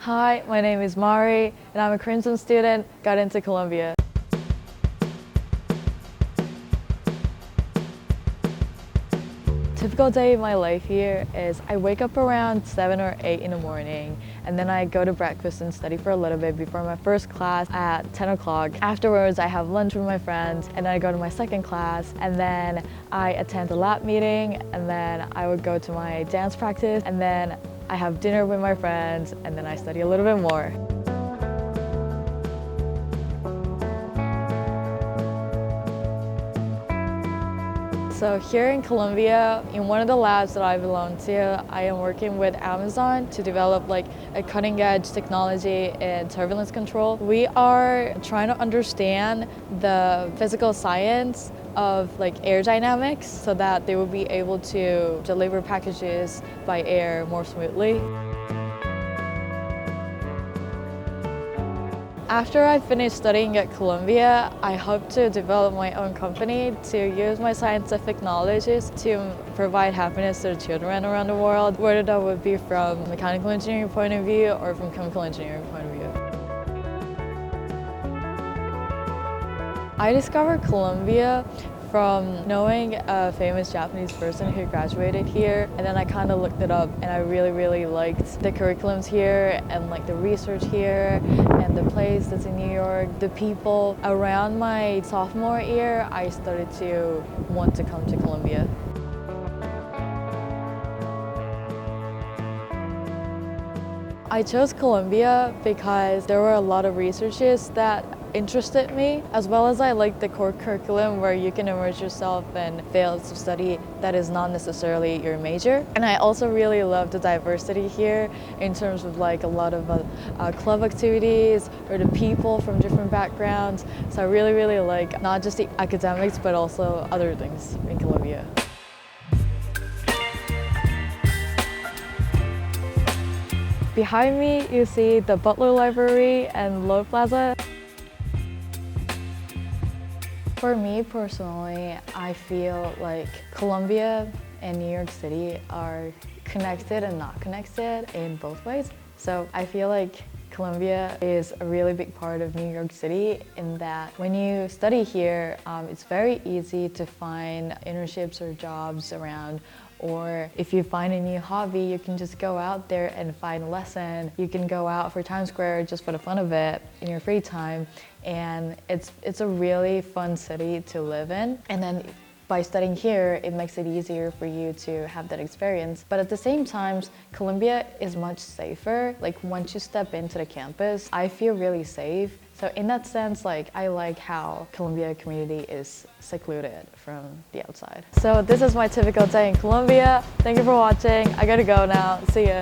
Hi, my name is Mari, and I'm a Crimson student, got into Columbia. Typical day of my life here is I wake up around 7 or 8 in the morning, and then I go to breakfast and study for a little bit before my first class at 10 o'clock. Afterwards, I have lunch with my friends, and then I go to my second class, and then I attend a lab meeting, and then I would go to my dance practice, and then I have dinner with my friends, and then I study a little bit more. So here in Columbia, in one of the labs that I belong to, I am working with Amazon to develop a cutting-edge technology in turbulence control. We are trying to understand the physical science of air dynamics so that they will be able to deliver packages by air more smoothly. After I finish studying at Columbia, I hope to develop my own company to use my scientific knowledge to provide happiness to children around the world, whether that would be from a mechanical engineering point of view or from chemical engineering point of view. I discovered Columbia from knowing a famous Japanese person who graduated here, and then I kind of looked it up, and I really liked the curriculums here and the research here and the place that's in New York, the people. Around my sophomore year, I started to want to come to Columbia. I chose Columbia because there were a lot of researches that interested me, as well as I liked the core curriculum where you can immerse yourself in fields of study that is not necessarily your major. And I also really love the diversity here in terms of a lot of club activities or the people from different backgrounds. So I really like not just the academics but also other things in Columbia. Behind me, you see the Butler Library and Lowe Plaza. For me personally, I feel like Columbia and New York City are connected and not connected in both ways. So I feel like Columbia is a really big part of New York City in that when you study here, it's very easy to find internships or jobs around. Or if you find a new hobby, you can just go out there and find a lesson. You can go out for Times Square just for the fun of it in your free time. And it's a really fun city to live in. And then by studying here, it makes it easier for you to have that experience. But at the same time, Columbia is much safer. Once you step into the campus, I feel really safe. So in that sense, I like how Columbia community is secluded from the outside. So this is my typical day in Columbia. Thank you for watching. I gotta go now. See ya.